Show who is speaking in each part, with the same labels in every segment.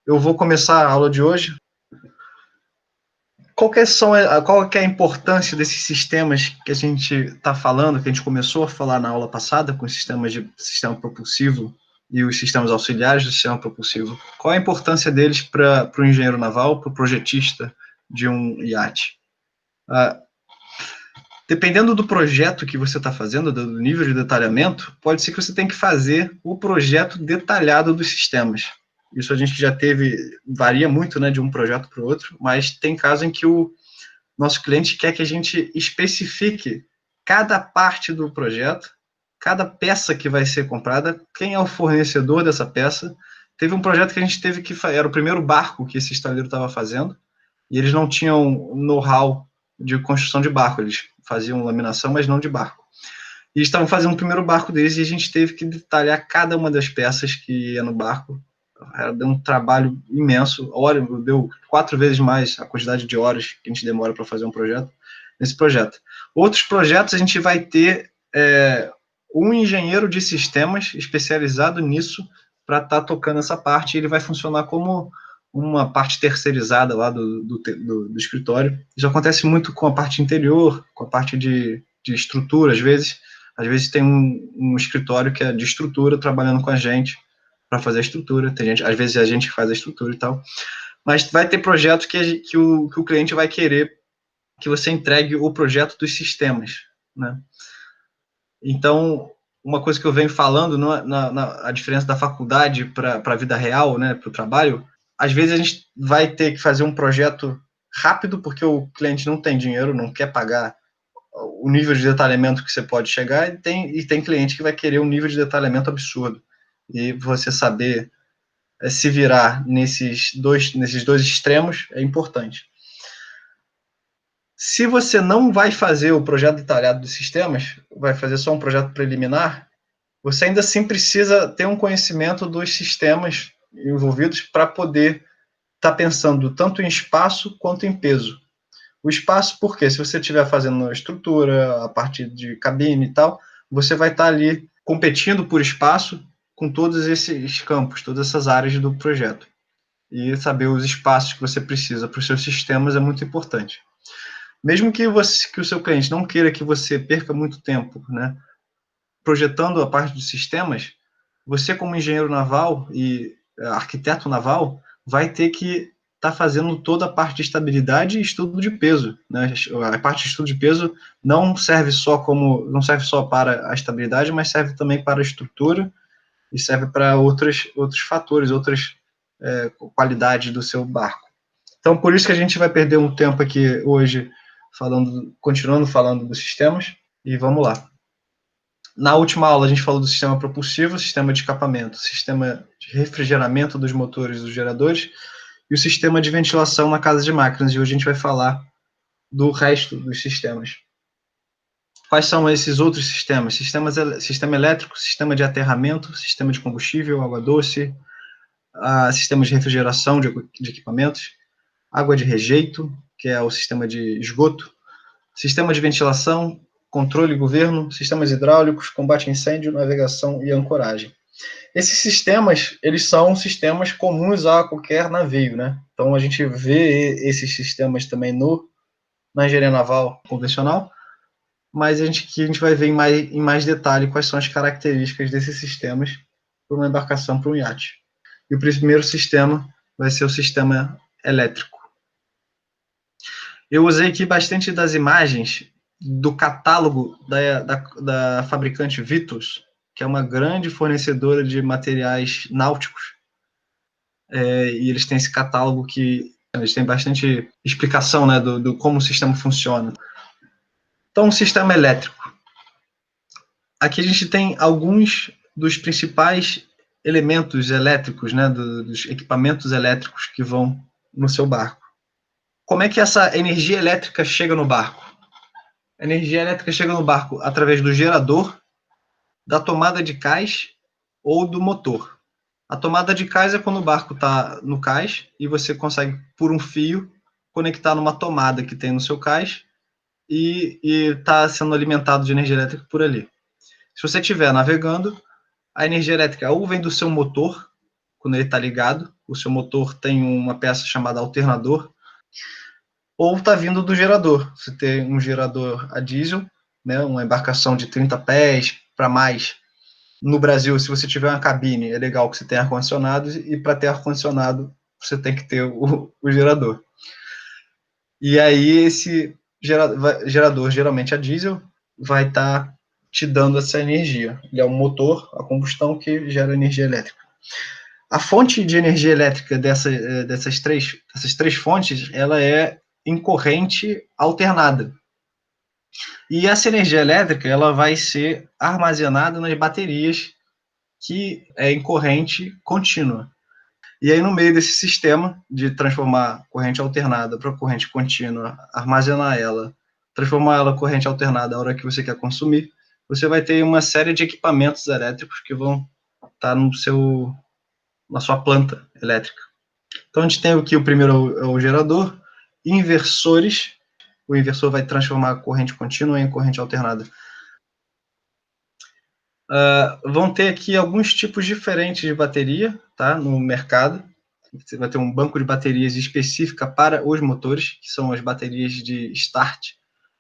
Speaker 1: Eu vou começar a aula de hoje. Qual que é a importância desses sistemas que a gente está falando, que a gente começou a falar na aula passada, com os sistemas de sistema propulsivo e os sistemas auxiliares do sistema propulsivo? Qual a importância deles para o engenheiro naval, para o projetista de um iate? Dependendo do projeto que você está fazendo, do nível de detalhamento, pode ser que você tenha que fazer o projeto detalhado dos sistemas. Isso a gente já teve, varia muito, né, de um projeto para o outro, mas tem caso em que o nosso cliente quer que a gente especifique cada parte do projeto, cada peça que vai ser comprada, quem é o fornecedor dessa peça. Teve um projeto que a gente teve que era o primeiro barco que esse estaleiro estava fazendo, e eles não tinham know-how de construção de barco, eles faziam laminação, mas não de barco. E estavam fazendo o primeiro barco deles e a gente teve que detalhar cada uma das peças que ia no barco. Deu um trabalho imenso, deu 4 vezes mais a quantidade de horas que a gente demora para fazer um projeto, nesse projeto. Outros projetos a gente vai ter um engenheiro de sistemas especializado nisso para estar tocando essa parte, e ele vai funcionar como uma parte terceirizada lá do escritório. Isso acontece muito com a parte interior, com a parte de estrutura, às vezes tem um escritório que é de estrutura trabalhando com a gente para fazer a estrutura, tem gente, às vezes a gente faz a estrutura e tal, mas vai ter projetos que o cliente vai querer que você entregue o projeto dos sistemas, né? Então, uma coisa que eu venho falando, a diferença da faculdade para a vida real, né, para o trabalho, às vezes a gente vai ter que fazer um projeto rápido, porque o cliente não tem dinheiro, não quer pagar o nível de detalhamento que você pode chegar, e tem cliente que vai querer um nível de detalhamento absurdo. E você saber se virar nesses dois extremos é importante. Se você não vai fazer o projeto detalhado dos sistemas, vai fazer só um projeto preliminar, você ainda assim precisa ter um conhecimento dos sistemas envolvidos para poder estar pensando tanto em espaço quanto em peso. O espaço, porque se você estiver fazendo a estrutura, a parte de cabine e tal, você vai estar ali competindo por espaço com todos esses campos, todas essas áreas do projeto. E saber os espaços que você precisa para os seus sistemas é muito importante. Mesmo que o seu cliente não queira que você perca muito tempo, né, projetando a parte dos sistemas, você como engenheiro naval e arquiteto naval vai ter que estar fazendo toda a parte de estabilidade e estudo de peso, né? A parte de estudo de peso não serve só para a estabilidade, mas serve também para a estrutura e serve para outros fatores, outras qualidades do seu barco. Então, por isso que a gente vai perder um tempo aqui hoje continuando falando dos sistemas, e vamos lá. Na última aula a gente falou do sistema propulsivo, sistema de escapamento, sistema de refrigeramento dos motores dos geradores e o sistema de ventilação na casa de máquinas, e hoje a gente vai falar do resto dos sistemas. Quais são esses outros sistemas? Sistema elétrico, sistema de aterramento, sistema de combustível, água doce, sistema de refrigeração de equipamentos, água de rejeito, que é o sistema de esgoto, sistema de ventilação, controle e governo, sistemas hidráulicos, combate a incêndio, navegação e ancoragem. Esses sistemas, eles são sistemas comuns a qualquer navio, né? Então a gente vê esses sistemas também na engenharia naval convencional, mas a gente vai ver em mais detalhe quais são as características desses sistemas para uma embarcação, para um iate. E o primeiro sistema vai ser o sistema elétrico. Eu usei aqui bastante das imagens do catálogo da fabricante Vitus, que é uma grande fornecedora de materiais náuticos. E eles têm esse catálogo que eles têm bastante explicação, né, do como o sistema funciona. Então, o sistema elétrico. Aqui a gente tem alguns dos principais elementos elétricos, né, dos equipamentos elétricos que vão no seu barco. Como é que essa energia elétrica chega no barco? A energia elétrica chega no barco através do gerador, da tomada de cais ou do motor. A tomada de cais é quando o barco está no cais e você consegue, por um fio, conectar numa tomada que tem no seu cais e está sendo alimentado de energia elétrica por ali. Se você estiver navegando, a energia elétrica ou vem do seu motor, quando ele está ligado, o seu motor tem uma peça chamada alternador, ou está vindo do gerador. Você tem um gerador a diesel, né, uma embarcação de 30 pés para mais. No Brasil, se você tiver uma cabine, é legal que você tenha ar-condicionado, e para ter ar-condicionado, você tem que ter o gerador. E aí, esse gerador, geralmente a diesel, vai estar te dando essa energia. Ele é um motor a combustão que gera energia elétrica. A fonte de energia elétrica dessas três fontes, ela é em corrente alternada. E essa energia elétrica, ela vai ser armazenada nas baterias, que é em corrente contínua. E aí, no meio desse sistema de transformar corrente alternada para corrente contínua, armazenar ela, transformar ela em corrente alternada a hora que você quer consumir, você vai ter uma série de equipamentos elétricos que vão estar na sua planta elétrica. Então, a gente tem aqui o primeiro é o gerador, inversores. O inversor vai transformar a corrente contínua em corrente alternada. Vão ter aqui alguns tipos diferentes de bateria, tá, no mercado. Você vai ter um banco de baterias específica para os motores, que são as baterias de start,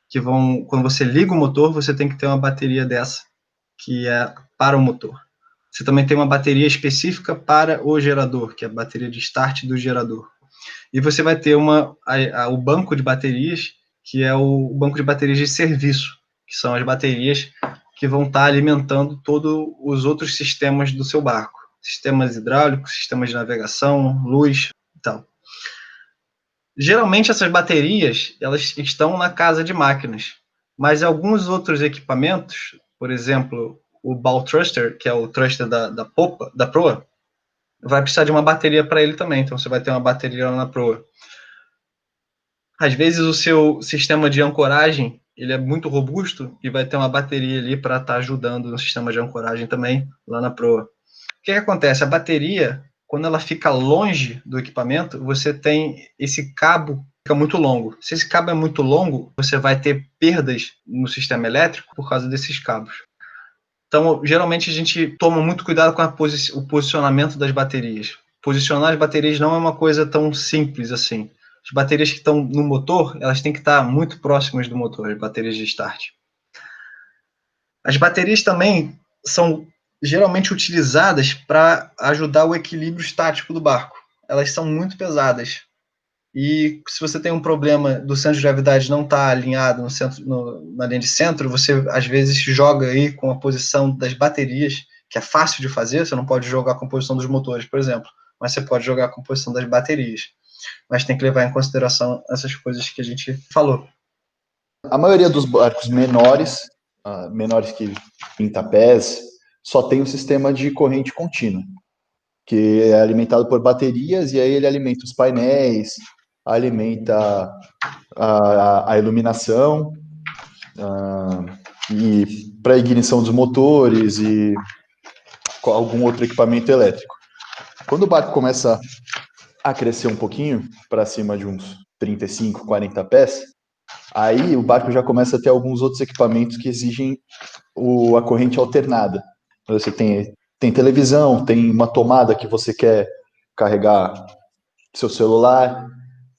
Speaker 1: que vão, quando você liga o motor, você tem que ter uma bateria dessa, que é para o motor. Você também tem uma bateria específica para o gerador, que é a bateria de start do gerador. E você vai ter o banco de baterias, que é o banco de baterias de serviço, que são as baterias que vão estar alimentando todos os outros sistemas do seu barco. Sistemas hidráulicos, sistemas de navegação, luz e tal. Geralmente essas baterias, elas estão na casa de máquinas, mas alguns outros equipamentos, por exemplo, o bow thruster, que é o thruster da popa, da proa, vai precisar de uma bateria para ele também, então você vai ter uma bateria lá na proa. Às vezes o seu sistema de ancoragem, ele é muito robusto e vai ter uma bateria ali para estar ajudando no sistema de ancoragem também, lá na proa. O que acontece? A bateria, quando ela fica longe do equipamento, você tem esse cabo fica muito longo. Se esse cabo é muito longo, você vai ter perdas no sistema elétrico por causa desses cabos. Então, geralmente a gente toma muito cuidado com o posicionamento das baterias. Posicionar as baterias não é uma coisa tão simples assim. As baterias que estão no motor, elas têm que estar muito próximas do motor, as baterias de start. As baterias também são geralmente utilizadas para ajudar o equilíbrio estático do barco. Elas são muito pesadas. E se você tem um problema do centro de gravidade não estar alinhado na linha de centro, você às vezes joga aí com a posição das baterias, que é fácil de fazer, você não pode jogar com a posição dos motores, por exemplo, mas você pode jogar com a posição das baterias. Mas tem que levar em consideração essas coisas que a gente falou.
Speaker 2: A maioria dos barcos menores, menores que 30 pés, só tem um sistema de corrente contínua, que é alimentado por baterias, e aí ele alimenta os painéis, alimenta a iluminação, e para ignição dos motores e algum outro equipamento elétrico. Quando o barco começa a crescer um pouquinho, para cima de uns 35, 40 pés, aí o barco já começa a ter alguns outros equipamentos que exigem a corrente alternada. Você tem televisão, tem uma tomada que você quer carregar seu celular,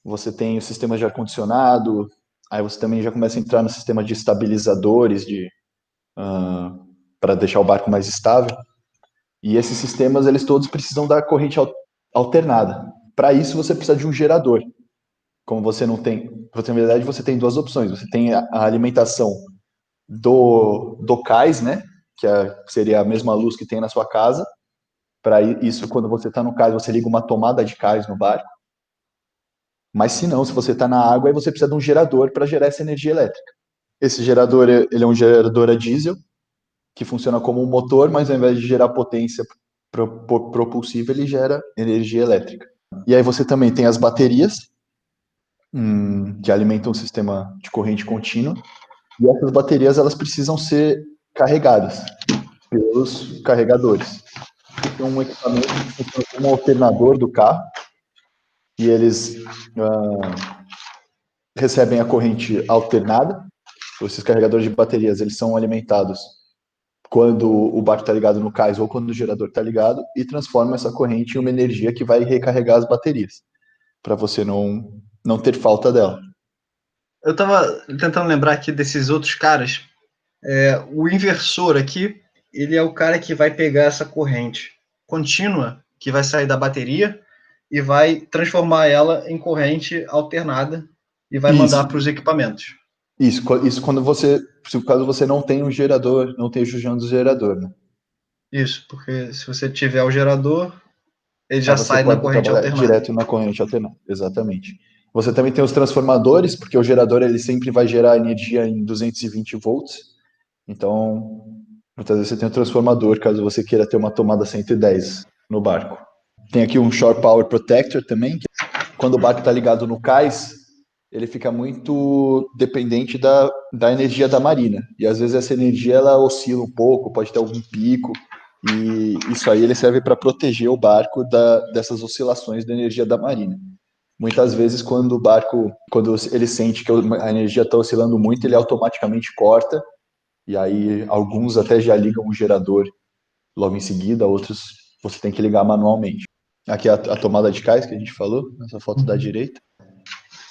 Speaker 2: você tem o sistema de ar-condicionado, aí você também já começa a entrar no sistema de estabilizadores para deixar o barco mais estável. E esses sistemas, eles todos precisam da corrente alternada. Para isso, você precisa de um gerador. Como você não tem... Na verdade, você tem duas opções. Você tem a alimentação do cais, né? Que seria a mesma luz que tem na sua casa. Para isso, quando você está no cais, você liga uma tomada de cais no barco. Mas se não, se você está na água, aí você precisa de um gerador para gerar essa energia elétrica. Esse gerador, ele é um gerador a diesel, que funciona como um motor, mas ao invés de gerar potência propulsiva, ele gera energia elétrica. E aí você também tem as baterias, que alimentam o sistema de corrente contínua, e essas baterias, elas precisam ser carregadas pelos carregadores. Tem um equipamento que funciona como um alternador do carro, e eles recebem a corrente alternada. Esses carregadores de baterias, eles são alimentados quando o barco está ligado no cais ou quando o gerador está ligado e transforma essa corrente em uma energia que vai recarregar as baterias, para você não ter falta dela.
Speaker 1: Eu estava tentando lembrar aqui desses outros caras. O inversor aqui, ele é o cara que vai pegar essa corrente contínua que vai sair da bateria e vai transformar ela em corrente alternada e vai mandar
Speaker 2: Isso,
Speaker 1: para os equipamentos.
Speaker 2: isso caso você não tem um gerador, não tem o junção do gerador, né?
Speaker 1: Isso, porque se você tiver o gerador, ele
Speaker 2: Aí
Speaker 1: já
Speaker 2: você
Speaker 1: sai na
Speaker 2: pode
Speaker 1: corrente
Speaker 2: trabalhar
Speaker 1: alternada.
Speaker 2: direto na corrente alternada, exatamente. Você também tem os transformadores, porque o gerador ele sempre vai gerar energia em 220 volts. Então, muitas vezes você tem um transformador, caso você queira ter uma tomada 110 no barco. Tem aqui um Shore Power Protector também, que quando o barco está ligado no cais, ele fica muito dependente da energia da marina. E às vezes essa energia ela oscila um pouco, pode ter algum pico, e isso aí ele serve para proteger o barco dessas oscilações da energia da marina. Muitas vezes, quando ele sente que a energia está oscilando muito, ele automaticamente corta, e aí alguns até já ligam o gerador logo em seguida, outros você tem que ligar manualmente. Aqui é a tomada de cais que a gente falou, nessa foto da direita.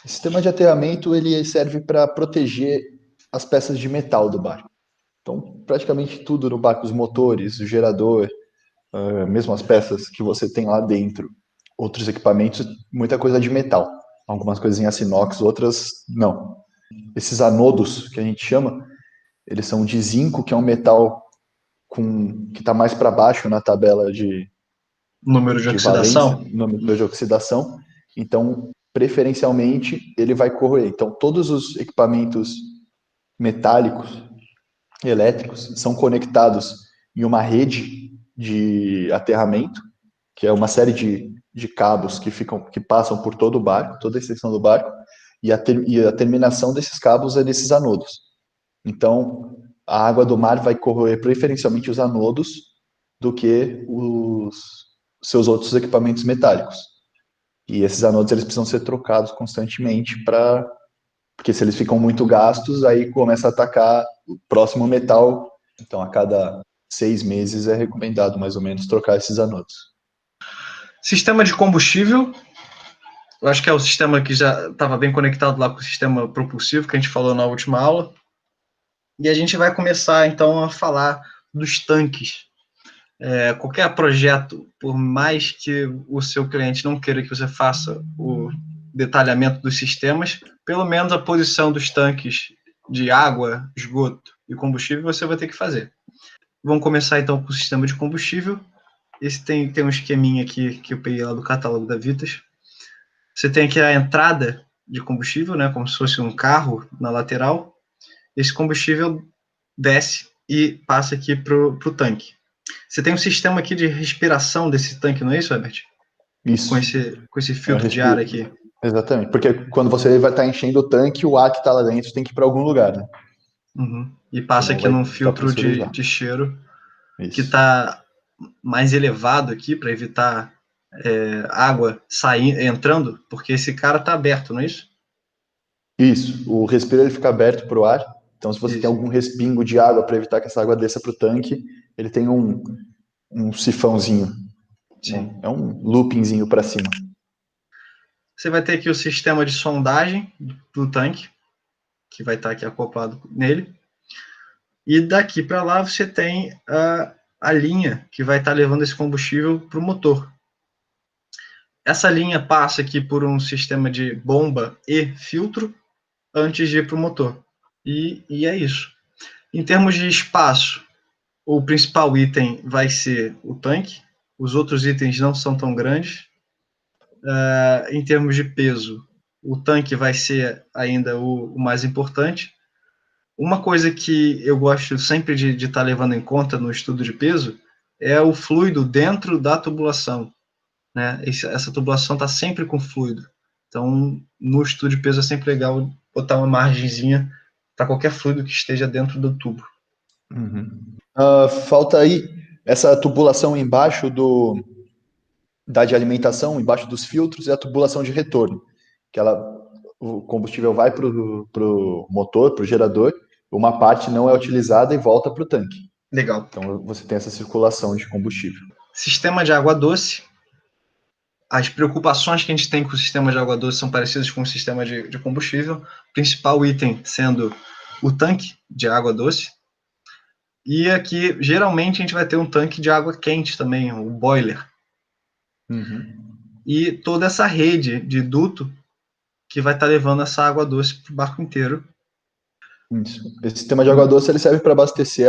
Speaker 2: O sistema de aterramento ele serve para proteger as peças de metal do barco. Então, praticamente tudo no barco, os motores, o gerador, mesmo as peças que você tem lá dentro, outros equipamentos, muita coisa de metal. Algumas coisas em aço inox, outras não. Esses anodos, que a gente chama, eles são de zinco, que é um metal que está mais para baixo na tabela
Speaker 1: Número de
Speaker 2: de valência,
Speaker 1: oxidação.
Speaker 2: no número de oxidação. Então, preferencialmente, ele vai corroer. Então, todos os equipamentos metálicos, elétricos, são conectados em uma rede de aterramento, que é uma série de cabos que passam por todo o barco, toda a extensão do barco, e a terminação desses cabos é nesses anodos. Então, a água do mar vai corroer preferencialmente os anodos do que os seus outros equipamentos metálicos. E esses anodos eles precisam ser trocados constantemente porque se eles ficam muito gastos, aí começa a atacar o próximo metal. Então, a cada 6 meses é recomendado mais ou menos trocar esses anodos.
Speaker 1: Sistema de combustível, eu acho que é o sistema que já estava bem conectado lá com o sistema propulsivo que a gente falou na última aula. E a gente vai começar então a falar dos tanques. Qualquer projeto, por mais que o seu cliente não queira que você faça o detalhamento dos sistemas, pelo menos a posição dos tanques de água, esgoto e combustível você vai ter que fazer. Vamos começar então com o sistema de combustível. Esse tem um esqueminha aqui que eu peguei lá do catálogo da Vitas. Você tem aqui a entrada de combustível, né, como se fosse um carro na lateral. Esse combustível desce e passa aqui para o tanque. Você tem um sistema aqui de respiração desse tanque, não é isso, Herbert? Com
Speaker 2: Isso.
Speaker 1: esse filtro de ar aqui.
Speaker 2: Exatamente. Porque quando você vai estar enchendo o tanque, o ar que está lá dentro tem que ir para algum lugar, né?
Speaker 1: Uhum. E passa
Speaker 2: Senão
Speaker 1: aqui
Speaker 2: vai
Speaker 1: num
Speaker 2: ficar
Speaker 1: filtro
Speaker 2: pressurizado.
Speaker 1: de cheiro que
Speaker 2: Isso.
Speaker 1: está mais elevado aqui para evitar água entrando, porque esse cara está aberto, não é isso?
Speaker 2: Isso. O respiro ele fica aberto para o ar. Então, se você tem
Speaker 1: Isso.
Speaker 2: algum respingo de água para evitar que essa água desça para o tanque, ele tem um sifãozinho.
Speaker 1: Sim.
Speaker 2: É um loopingzinho para cima.
Speaker 1: Você vai ter aqui o sistema de sondagem do tanque, que vai estar aqui acoplado nele. E daqui para lá você tem a linha que vai estar levando esse combustível para o motor. Essa linha passa aqui por um sistema de bomba e filtro antes de ir para o motor. E é isso. Em termos de espaço, o principal item vai ser o tanque. Os outros itens não são tão grandes. Em termos de peso, o tanque vai ser ainda o mais importante. Uma coisa que eu gosto sempre de estar levando em conta no estudo de peso é o fluido dentro da tubulação. Né? Essa tubulação está sempre com fluido. Então, no estudo de peso é sempre legal botar uma margenzinha para qualquer fluido que esteja dentro do tubo.
Speaker 2: Uhum. Falta aí essa tubulação embaixo da de alimentação, embaixo dos filtros, e a tubulação de retorno. O combustível vai para o motor, para o gerador, uma parte não é utilizada e volta para o tanque.
Speaker 1: Legal.
Speaker 2: Então você tem essa circulação de combustível.
Speaker 1: Sistema de água doce. As preocupações que a gente tem com o sistema de água doce são parecidas com o sistema de combustível. O principal item sendo o tanque de água doce. E aqui, geralmente, a gente vai ter um tanque de água quente também, o boiler.
Speaker 2: Uhum.
Speaker 1: E toda essa rede de duto que vai estar levando essa água doce para o barco inteiro.
Speaker 2: Isso. Esse sistema de água doce ele serve para abastecer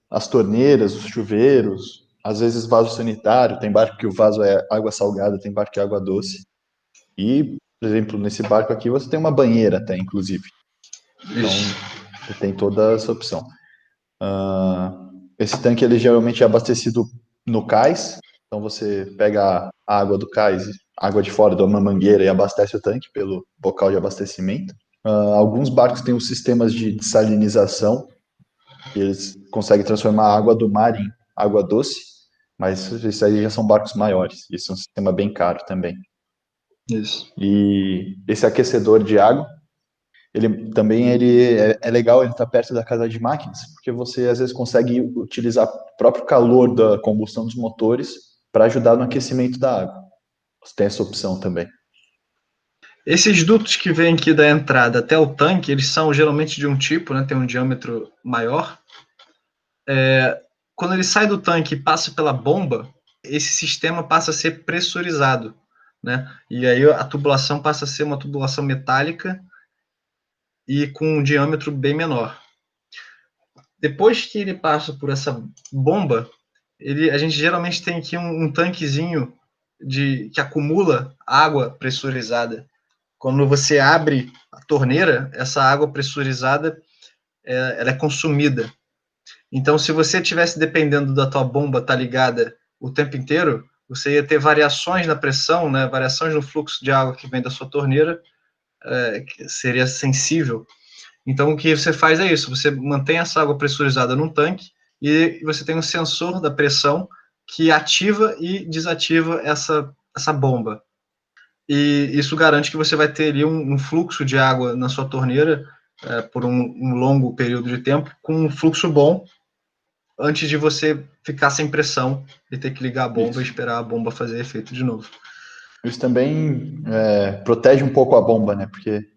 Speaker 2: as torneiras, os chuveiros, às vezes vaso sanitário. Tem barco que o vaso é água salgada, tem barco que é água doce. E, por exemplo, nesse barco aqui você tem uma banheira até, inclusive. Então, você tem toda essa opção. Esse tanque ele geralmente é abastecido no cais. Então você pega a água do cais, água de fora de uma mangueira e abastece o tanque pelo bocal de abastecimento. Alguns barcos têm os sistemas de desalinização, que eles conseguem transformar a água do mar em água doce, mas isso aí já são barcos maiores. Isso é um sistema bem caro também.
Speaker 1: Isso.
Speaker 2: E esse aquecedor de água, ele é legal, ele está perto da casa de máquinas, porque você às vezes consegue utilizar o próprio calor da combustão dos motores para ajudar no aquecimento da água. Você tem essa opção também.
Speaker 1: Esses dutos que vêm aqui da entrada até o tanque, eles são geralmente de um tipo, né? Tem um diâmetro maior. Quando ele sai do tanque e passa pela bomba, esse sistema passa a ser pressurizado, né? E aí a tubulação passa a ser uma tubulação metálica e com um diâmetro bem menor. Depois que ele passa por essa bomba, a gente geralmente tem aqui um tanquezinho que acumula água pressurizada. Quando você abre a torneira, essa água pressurizada ela é consumida. Então, se você estivesse dependendo da tua bomba estar ligada o tempo inteiro, você ia ter variações na pressão, né, variações no fluxo de água que vem da sua torneira, que seria sensível. Então, o que você faz é isso, você mantém essa água pressurizada num tanque e você tem um sensor da pressão que ativa e desativa essa bomba. E isso garante que você vai ter ali um fluxo de água na sua torneira por um longo período de tempo, com um fluxo bom, antes de você ficar sem pressão e ter que ligar a bomba e
Speaker 2: Isso.
Speaker 1: esperar a bomba fazer efeito de novo.
Speaker 2: Isso também protege um pouco a bomba, né? Porque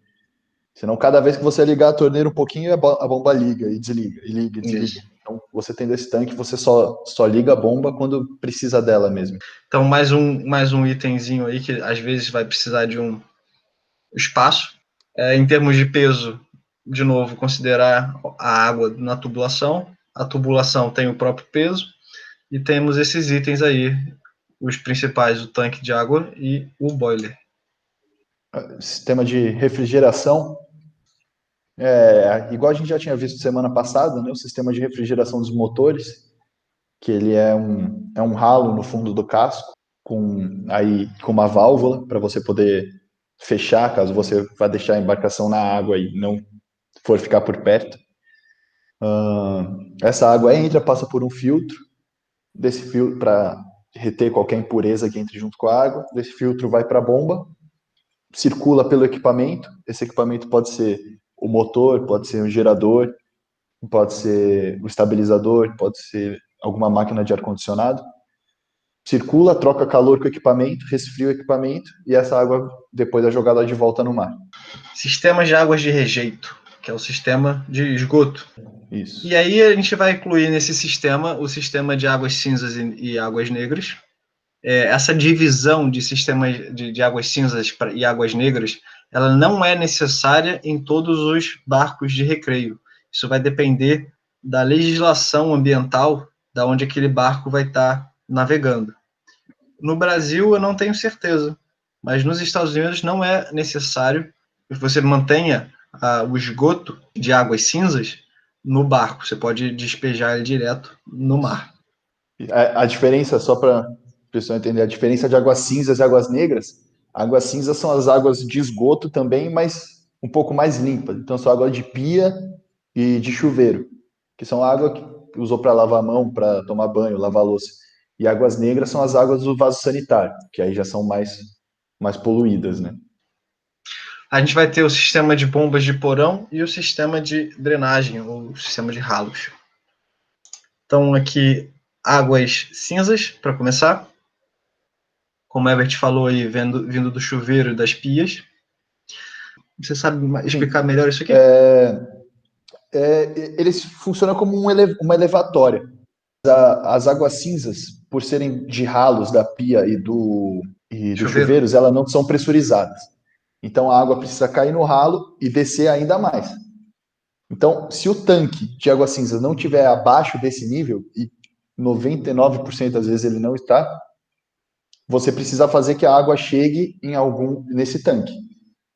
Speaker 2: senão cada vez que você ligar a torneira um pouquinho, a bomba liga e desliga, e liga e desliga.
Speaker 1: Isso.
Speaker 2: Então, você tendo esse tanque, você só liga a bomba quando precisa dela mesmo.
Speaker 1: Então, mais um itemzinho aí que às vezes vai precisar de um espaço. Em termos de peso, de novo, considerar a água na tubulação. A tubulação tem o próprio peso. E temos esses itens aí, os principais, o tanque de água e o boiler.
Speaker 2: Sistema de refrigeração, igual a gente já tinha visto semana passada, né, o sistema de refrigeração dos motores, que ele é um ralo no fundo do casco, com uma válvula para você poder fechar, caso você vá deixar a embarcação na água e não for ficar por perto. Essa água entra, passa por um filtro, desse filtro para reter qualquer impureza que entre junto com a água, desse filtro vai para a bomba, circula pelo equipamento, esse equipamento pode ser o motor, pode ser um gerador, pode ser o estabilizador, pode ser alguma máquina de ar-condicionado, circula, troca calor com o equipamento, resfria o equipamento e essa água depois é jogada de volta no mar.
Speaker 1: Sistemas de águas de rejeito, que é o sistema de esgoto.
Speaker 2: Isso.
Speaker 1: E aí a gente vai incluir nesse sistema o sistema de águas cinzas e águas negras. Essa divisão de sistemas de águas cinzas e águas negras, ela não é necessária em todos os barcos de recreio. Isso vai depender da legislação ambiental da onde aquele barco vai estar navegando. No Brasil, eu não tenho certeza, mas nos Estados Unidos não é necessário que você mantenha o esgoto de águas cinzas no barco. Você pode despejar ele direto no mar.
Speaker 2: A diferença, só para o pessoal entender, a diferença de águas cinzas e águas negras, águas cinzas são as águas de esgoto também, mas um pouco mais limpas. Então, são águas de pia e de chuveiro, que são água que usou para lavar a mão, para tomar banho, lavar louça. E águas negras são as águas do vaso sanitário, que aí já são mais poluídas, né?
Speaker 1: A gente vai ter o sistema de bombas de porão e o sistema de drenagem, ou sistema de ralos. Então, aqui, águas cinzas, para começar. Como o Herbert falou aí, vindo do chuveiro e das pias. Você sabe explicar
Speaker 2: Sim.
Speaker 1: melhor isso aqui?
Speaker 2: Eles funcionam como uma elevatória. As águas cinzas, por serem de ralos da pia e do
Speaker 1: Chuveiro?
Speaker 2: chuveiros, elas não são pressurizadas. Então a água precisa cair no ralo e descer ainda mais. Então, se o tanque de água cinza não estiver abaixo desse nível, e 99% das vezes ele não está, você precisa fazer que a água chegue nesse tanque.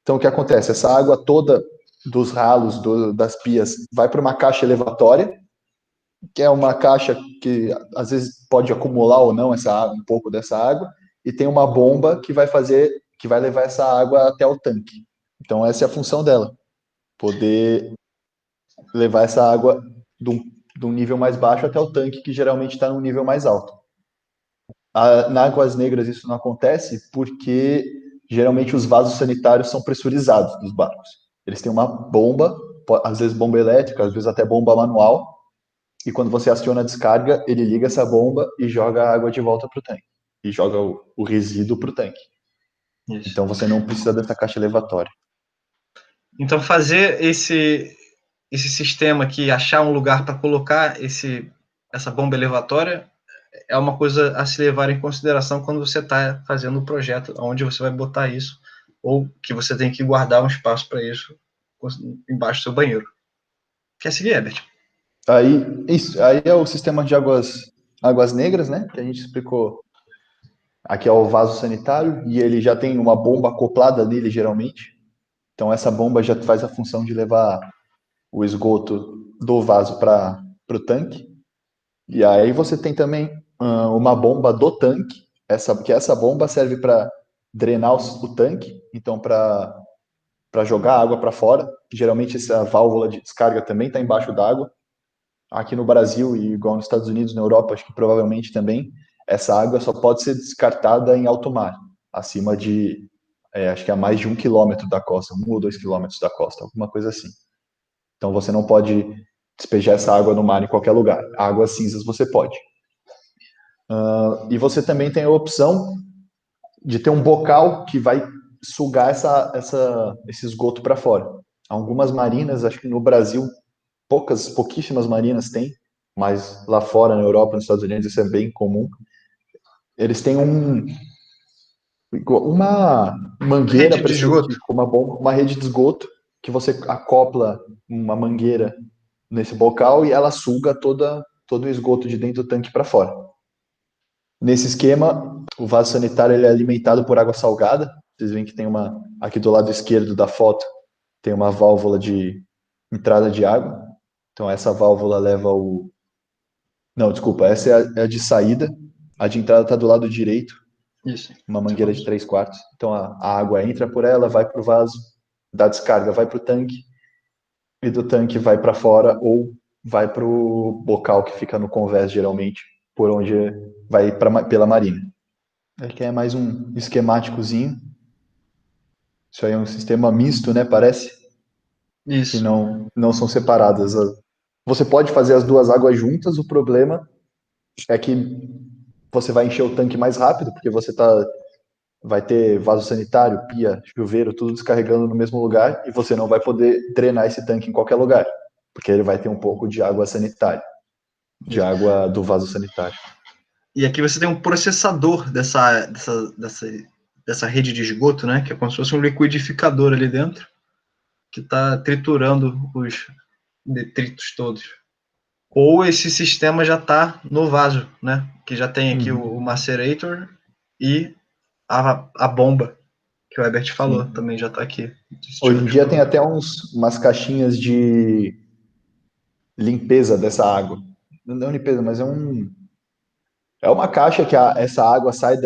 Speaker 2: Então, o que acontece? Essa água toda dos ralos, das pias, vai para uma caixa elevatória, que é uma caixa que às vezes pode acumular ou não essa água, um pouco dessa água, e tem uma bomba que vai levar essa água até o tanque. Então, essa é a função dela, poder levar essa água de um nível mais baixo até o tanque, que geralmente está num nível mais alto. Na Águas Negras isso não acontece porque geralmente os vasos sanitários são pressurizados dos barcos. Eles têm uma bomba, às vezes bomba elétrica, às vezes até bomba manual, e quando você aciona a descarga, ele liga essa bomba e joga a água de volta para o tanque. E joga o resíduo para o tanque.
Speaker 1: Isso.
Speaker 2: Então você não precisa dessa caixa elevatória.
Speaker 1: Então, fazer esse sistema aqui, achar um lugar para colocar essa bomba elevatória, é uma coisa a se levar em consideração quando você está fazendo o projeto, onde você vai botar isso, ou que você tem que guardar um espaço para isso embaixo do seu banheiro. Quer seguir, Herbert?
Speaker 2: Aí é o sistema de águas negras, né? Que a gente explicou. Aqui é o vaso sanitário e ele já tem uma bomba acoplada nele, geralmente. Então, essa bomba já faz a função de levar o esgoto do vaso para o tanque. E aí você tem também uma bomba do tanque, que essa bomba serve para drenar o tanque, então para jogar água para fora. Geralmente essa válvula de descarga também está embaixo d'água. Aqui no Brasil e igual nos Estados Unidos, na Europa, acho que provavelmente também, essa água só pode ser descartada em alto mar, acima de, acho que a mais de 1 quilômetro da costa, 1 ou 2 quilômetros da costa, alguma coisa assim. Então você não pode despejar essa água no mar em qualquer lugar. Águas cinzas você pode. E você também tem a opção de ter um bocal que vai sugar esse esgoto para fora. Algumas marinas, acho que no Brasil, pouquíssimas marinas têm, mas lá fora, na Europa, nos Estados Unidos, isso é bem comum. Eles têm uma mangueira,
Speaker 1: Rede de
Speaker 2: parecido
Speaker 1: esgoto.
Speaker 2: com uma bomba, uma rede de esgoto, que você acopla uma mangueira nesse bocal e ela suga todo o esgoto de dentro do tanque para fora. Nesse esquema, o vaso sanitário ele é alimentado por água salgada. Vocês veem que tem aqui do lado esquerdo da foto, tem uma válvula de entrada de água. Então essa válvula leva o... Não, desculpa, essa é a de saída. A de entrada está do lado direito,
Speaker 1: Isso.
Speaker 2: uma mangueira de 3/4. Então a água entra por ela, vai para o vaso, da descarga vai para o tanque, e do tanque vai para fora ou vai para o bocal que fica no convés, geralmente, por onde vai pela marina. Aqui é mais um esquemáticozinho. Isso aí é um sistema misto, né? Parece que
Speaker 1: Isso.
Speaker 2: não são separadas. Você pode fazer as duas águas juntas, o problema é que você vai encher o tanque mais rápido, porque vai ter vaso sanitário, pia, chuveiro, tudo descarregando no mesmo lugar, e você não vai poder drenar esse tanque em qualquer lugar, porque ele vai ter um pouco de água sanitária, de
Speaker 1: Isso.
Speaker 2: água do vaso sanitário.
Speaker 1: E aqui você tem um processador dessa rede de esgoto, né? Que é como se fosse um liquidificador ali dentro, que está triturando os detritos todos. Ou esse sistema já está no vaso, né? Que já tem aqui o macerator e a bomba, que o Herbert falou,
Speaker 2: Sim.
Speaker 1: também já está aqui.
Speaker 2: Hoje em dia tem até umas caixinhas de limpeza dessa água. Não é limpeza, mas é uma caixa que essa água sai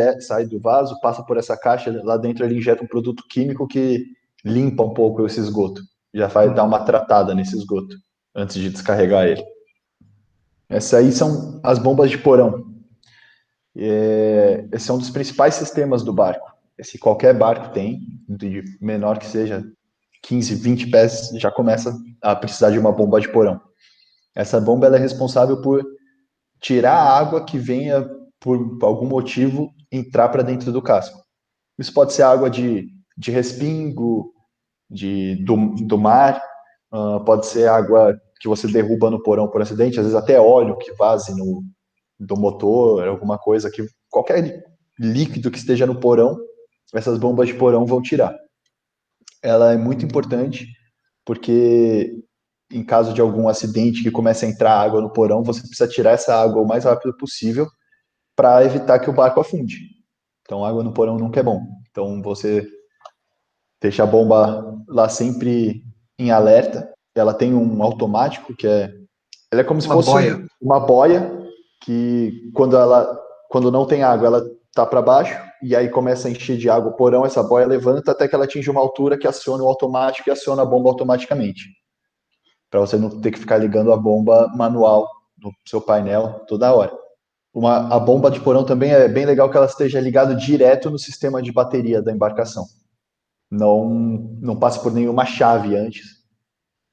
Speaker 2: do vaso, passa por essa caixa, lá dentro ele injeta um produto químico que limpa um pouco esse esgoto. Já vai dar uma tratada nesse esgoto antes de descarregar ele. Essas aí são as bombas de porão. Esse é um dos principais sistemas do barco. Esse qualquer barco tem, de menor que seja 15, 20 pés, já começa a precisar de uma bomba de porão. Essa bomba ela é responsável por tirar a água que venha, por algum motivo, entrar para dentro do casco. Isso pode ser água de respingo, do mar, pode ser água que você derruba no porão por acidente, às vezes até óleo que vaze do motor, alguma coisa que qualquer líquido que esteja no porão, essas bombas de porão vão tirar. Ela é muito importante porque em caso de algum acidente que comece a entrar água no porão, você precisa tirar essa água o mais rápido possível para evitar que o barco afunde. Então, água no porão nunca é bom. Então, você deixa a bomba lá sempre em alerta. Ela tem um automático ela é como se
Speaker 1: Uma
Speaker 2: fosse
Speaker 1: boia.
Speaker 2: uma boia que quando não tem água, ela tá para baixo e aí começa a encher de água o porão, essa boia levanta até que ela atinge uma altura que aciona o automático e aciona a bomba automaticamente. Para você não ter que ficar ligando a bomba manual no seu painel toda hora. A bomba de porão também é bem legal que ela esteja ligada direto no sistema de bateria da embarcação. Não passe por nenhuma chave antes,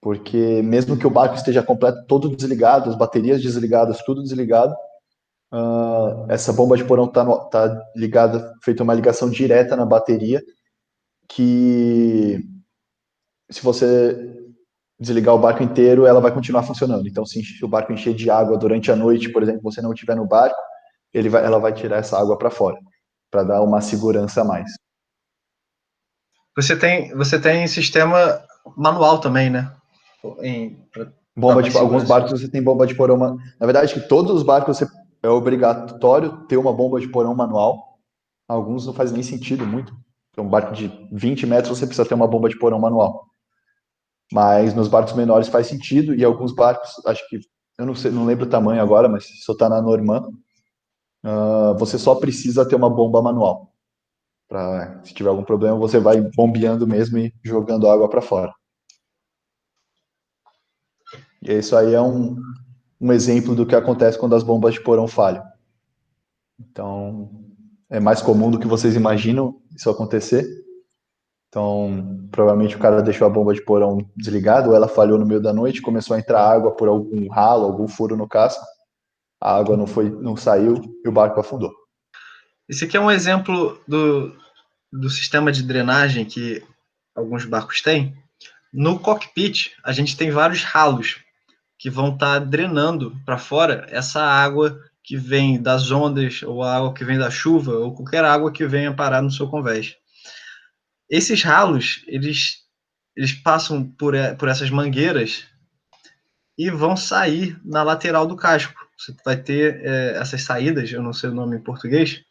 Speaker 2: porque mesmo que o barco esteja completo, todo desligado, as baterias desligadas, tudo desligado, essa bomba de porão tá ligada, feita uma ligação direta na bateria, que se você desligar o barco inteiro, ela vai continuar funcionando. Então, se o barco encher de água durante a noite, por exemplo, você não estiver no barco, ela vai tirar essa água para fora, para dar uma segurança a mais.
Speaker 1: Você tem sistema manual também, né?
Speaker 2: Alguns barcos você tem bomba de porão. Na verdade, que todos os barcos é obrigatório ter uma bomba de porão manual. Alguns não faz nem sentido muito. Um barco de 20 metros você precisa ter uma bomba de porão manual. Mas nos barcos menores faz sentido e alguns barcos, acho que eu não sei, não lembro o tamanho agora, mas se você está na Normand, você só precisa ter uma bomba manual. Se tiver algum problema, você vai bombeando mesmo e jogando água para fora. E isso aí é um exemplo do que acontece quando as bombas de porão falham. Então, é mais comum do que vocês imaginam isso acontecer. Então, provavelmente o cara deixou a bomba de porão desligada, ou ela falhou no meio da noite, começou a entrar água por algum ralo, algum furo no casco, a água não saiu e o barco afundou.
Speaker 1: Esse aqui é um exemplo do sistema de drenagem que alguns barcos têm. No cockpit, a gente tem vários ralos que vão estar drenando para fora essa água que vem das ondas, ou a água que vem da chuva, ou qualquer água que venha parar no seu convés. Esses ralos, eles passam por essas mangueiras e vão sair na lateral do casco. Você vai ter essas saídas, eu não sei o nome em português,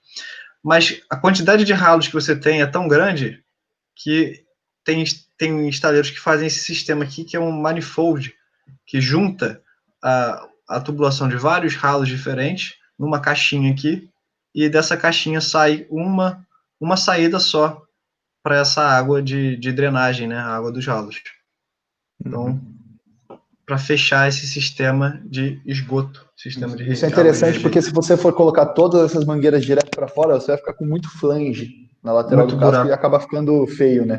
Speaker 1: mas a quantidade de ralos que você tem é tão grande que tem estaleiros que fazem esse sistema aqui, que é um manifold, que junta a tubulação de vários ralos diferentes numa caixinha aqui, e dessa caixinha sai uma saída só para essa água de drenagem, né? A água dos ralos. Então, para fechar esse sistema de esgoto, sistema de
Speaker 2: Isso é
Speaker 1: água
Speaker 2: interessante porque se você for colocar todas essas mangueiras direto para fora, você vai ficar com muito flange na lateral
Speaker 1: muito
Speaker 2: do casco
Speaker 1: buraco.
Speaker 2: e acaba ficando feio, né?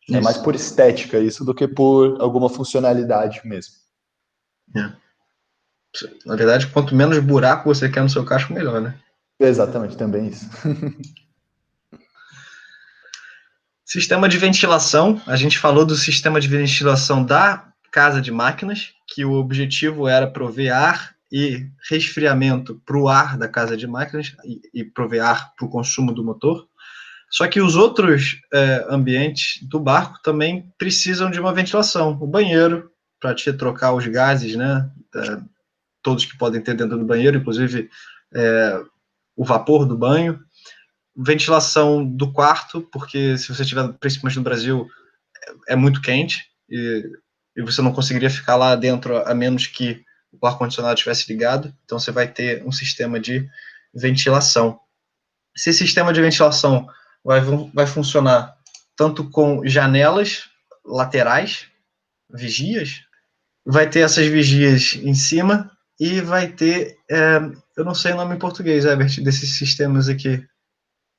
Speaker 2: É mais
Speaker 1: Isso.
Speaker 2: por estética isso do que por alguma funcionalidade mesmo.
Speaker 1: É. Na verdade, quanto menos buraco você quer no seu casco, melhor, né?
Speaker 2: Exatamente, também isso.
Speaker 1: Sistema de ventilação. A gente falou do sistema de ventilação da casa de máquinas, que o objetivo era prover ar e resfriamento para o ar da casa de máquinas e prover ar para o consumo do motor. Só que os outros ambientes do barco também precisam de uma ventilação. O banheiro, para te trocar os gases, né? Todos que podem ter dentro do banheiro, inclusive o vapor do banho. Ventilação do quarto, porque se você estiver, principalmente no Brasil, é muito quente e você não conseguiria ficar lá dentro a menos que o ar-condicionado estivesse ligado. Então você vai ter um sistema de ventilação. Esse sistema de ventilação vai funcionar tanto com janelas laterais, vigias, vai ter essas vigias em cima e vai ter, eu não sei o nome em português, Herbert, desses sistemas aqui,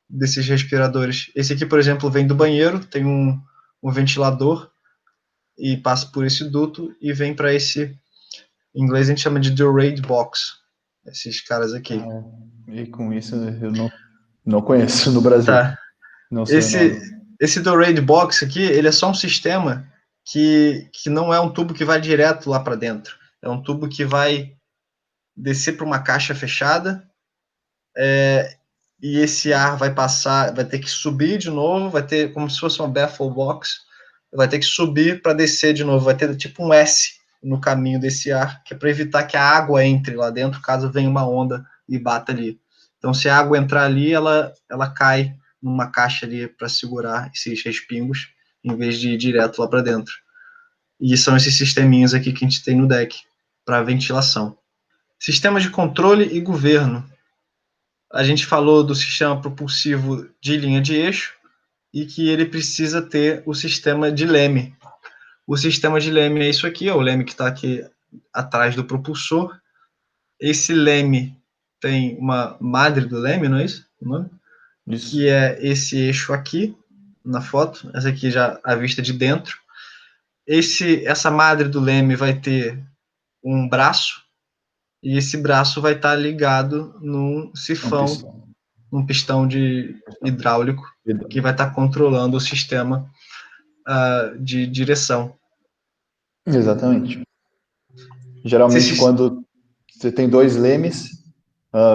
Speaker 1: desses respiradores. Esse aqui, por exemplo, vem do banheiro, tem um ventilador e passa por esse duto e vem para esse, em inglês a gente chama de Durade Box. esses caras aqui.
Speaker 2: E com isso eu não conheço no Brasil.
Speaker 1: Tá.
Speaker 2: Não sei o
Speaker 1: Esse,
Speaker 2: nome.
Speaker 1: esse do Raid Box aqui, ele é só um sistema que não é um tubo que vai direto lá para dentro. É um tubo que vai descer para uma caixa fechada, e esse ar vai passar, vai ter que subir de novo, vai ter como se fosse uma baffle box, vai ter que subir para descer de novo, vai ter tipo um S no caminho desse ar, que é para evitar que a água entre lá dentro, caso venha uma onda e bata ali. Então, se a água entrar ali, ela cai numa caixa ali para segurar esses respingos, em vez de ir direto lá para dentro. E são esses sisteminhas aqui que a gente tem no deck para ventilação. Sistema de controle e governo. A gente falou do sistema propulsivo de linha de eixo e que ele precisa ter o sistema de leme. O sistema de leme é isso aqui, é o leme que está aqui atrás do propulsor. Esse leme tem uma madre do leme, não é isso?
Speaker 2: Isso.
Speaker 1: Que é esse eixo aqui na foto, essa aqui já à vista de dentro. Essa madre do leme vai ter um braço, e esse braço vai estar ligado num sifão, num pistão de hidráulico, que vai estar controlando o sistema de direção.
Speaker 2: Exatamente. Geralmente, quando você tem dois lemes,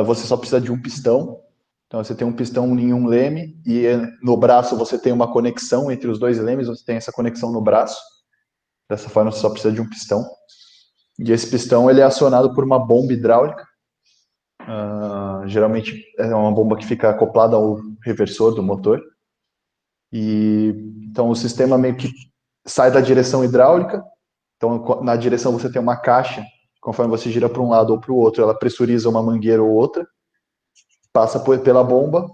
Speaker 2: você só precisa de um pistão. Então, você tem um pistão em um leme e no braço você tem uma conexão entre os dois lemes, você tem essa conexão no braço. Dessa forma, você só precisa de um pistão. E esse pistão ele é acionado por uma bomba hidráulica. Geralmente é uma bomba que fica acoplada ao reversor do motor. E então o sistema meio que sai da direção hidráulica. Então, na direção você tem uma caixa. Conforme você gira para um lado ou para o outro, ela pressuriza uma mangueira ou outra, passa pela bomba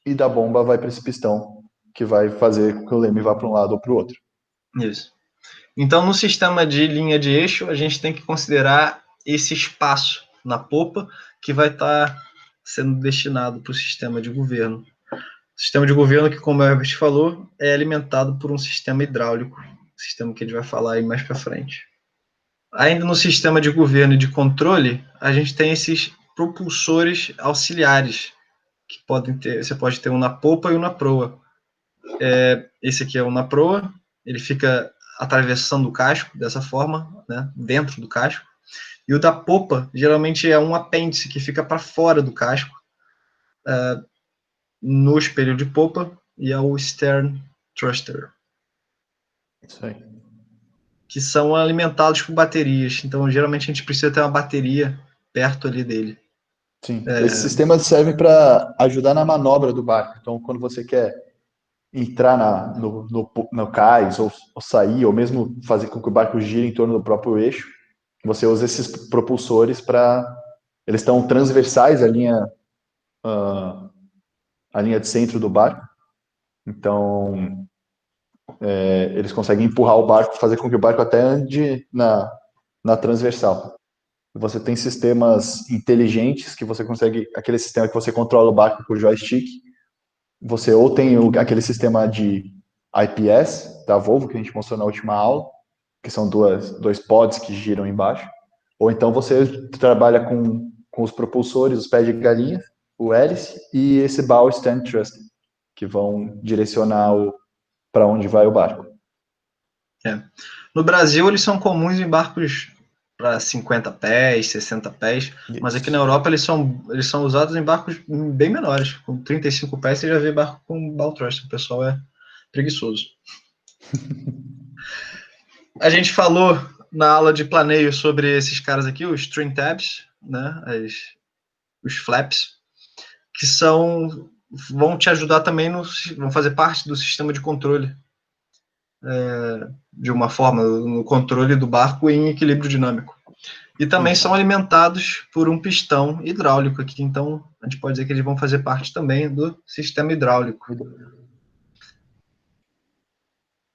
Speaker 2: e da bomba vai para esse pistão, que vai fazer com que o leme vá para um lado ou para o outro.
Speaker 1: Isso. Então, no sistema de linha de eixo, a gente tem que considerar esse espaço na popa que vai estar sendo destinado para o sistema de governo. O sistema de governo que, como o Herbert falou, é alimentado por um sistema hidráulico, sistema que a gente vai falar aí mais para frente. Ainda no sistema de governo e de controle, a gente tem esses propulsores auxiliares, que podem ter, você pode ter um na popa e um na proa. Esse aqui é um na proa, ele fica atravessando o casco dessa forma, né, dentro do casco. E o da popa, geralmente é um apêndice que fica para fora do casco, no espelho de popa, e é o stern thruster.
Speaker 2: Isso aí.
Speaker 1: Que são alimentados por baterias. Então, geralmente, a gente precisa ter uma bateria perto ali dele.
Speaker 2: Sim. Esse sistema serve para ajudar na manobra do barco. Então, quando você quer entrar no cais, ou sair, ou mesmo fazer com que o barco gire em torno do próprio eixo, você usa esses propulsores para. Eles estão transversais à linha de centro do barco. Então, eles conseguem empurrar o barco, fazer com que o barco até ande na transversal. Você tem sistemas inteligentes que você consegue, aquele sistema que você controla o barco com o joystick. Você ou tem aquele sistema de IPS da Volvo que a gente mostrou na última aula, que são dois pods que giram embaixo, ou então você trabalha com os propulsores, os pés de galinha, o hélice e esse bow stand thrust, que vão direcionar para onde vai o barco.
Speaker 1: No Brasil, eles são comuns em barcos para 50 pés, 60 pés, mas aqui na Europa eles são usados em barcos bem menores. Com 35 pés você já vê barco com bow thrust, o pessoal é preguiçoso. A gente falou na aula de planeio sobre esses caras aqui, os string tabs, né, os flaps, que vão te ajudar também, vão fazer parte do sistema de controle, de uma forma, no controle do barco em equilíbrio dinâmico. E também são alimentados por um pistão hidráulico aqui, então a gente pode dizer que eles vão fazer parte também do sistema hidráulico.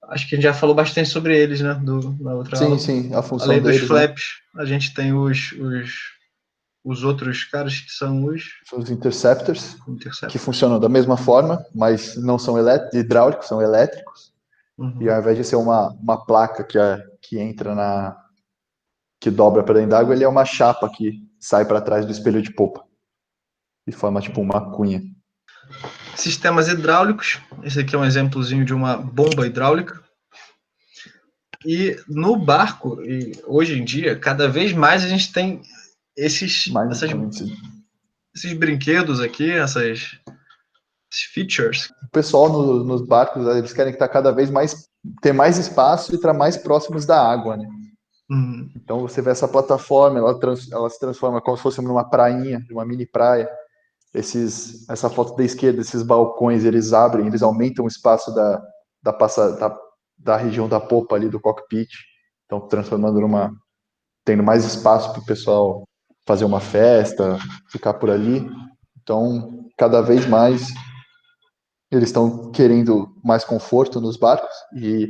Speaker 1: Acho que a gente já falou bastante sobre eles, né, na outra aula.
Speaker 2: Sim, a função
Speaker 1: Além dos
Speaker 2: deles,
Speaker 1: flaps, né? A gente tem os outros caras que são
Speaker 2: os interceptors, que funcionam da mesma forma, mas não são hidráulicos, são elétricos. Uhum. E ao invés de ser uma placa que entra que dobra para dentro d'água, ele é uma chapa que sai para trás do espelho de popa e forma tipo uma cunha.
Speaker 1: Sistemas hidráulicos. Esse aqui é um exemplozinho de uma bomba hidráulica. E no barco, hoje em dia, cada vez mais a gente tem esses brinquedos aqui, esses features.
Speaker 2: O pessoal nos barcos, eles querem estar cada vez mais, ter mais espaço e estar mais próximos da água, né? Então você vê essa plataforma, ela se transforma como se fosse numa prainha, uma mini praia. Essa foto da esquerda, esses balcões, eles abrem, eles aumentam o espaço da região da popa ali do cockpit, então transformando tendo mais espaço para o pessoal fazer uma festa, ficar por ali. Então, cada vez mais eles estão querendo mais conforto nos barcos e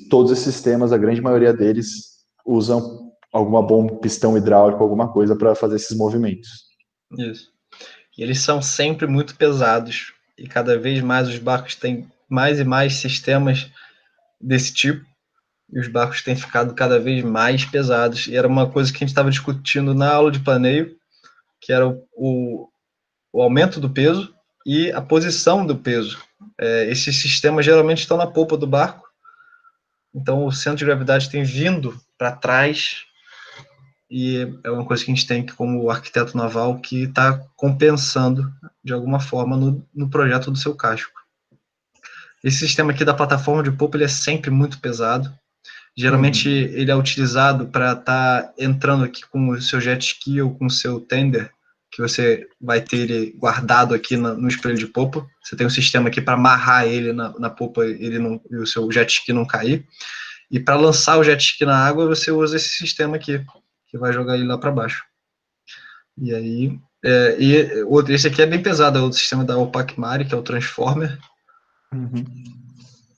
Speaker 2: todos esses sistemas, a grande maioria deles usam alguma bomba, pistão hidráulico, alguma coisa para fazer esses movimentos.
Speaker 1: Isso. E eles são sempre muito pesados e cada vez mais os barcos têm mais e mais sistemas desse tipo e os barcos têm ficado cada vez mais pesados. E era uma coisa que a gente estava discutindo na aula de planeio, que era o aumento do peso e a posição do peso. Esses sistemas geralmente estão na polpa do barco, então o centro de gravidade tem vindo para trás e é uma coisa que a gente tem, como arquiteto naval, que está compensando de alguma forma no projeto do seu casco. Esse sistema aqui da plataforma de polpa, ele é sempre muito pesado. Geralmente ele é utilizado para estar entrando aqui com o seu jet ski ou com o seu tender, que você vai ter ele guardado aqui no espelho de polpa. Você tem um sistema aqui para amarrar ele na polpa e o seu jet ski não cair. E para lançar o jet ski na água, você usa esse sistema aqui, que vai jogar ele lá para baixo. E aí, esse aqui é bem pesado, é o sistema da Opac Mari, que é o Transformer.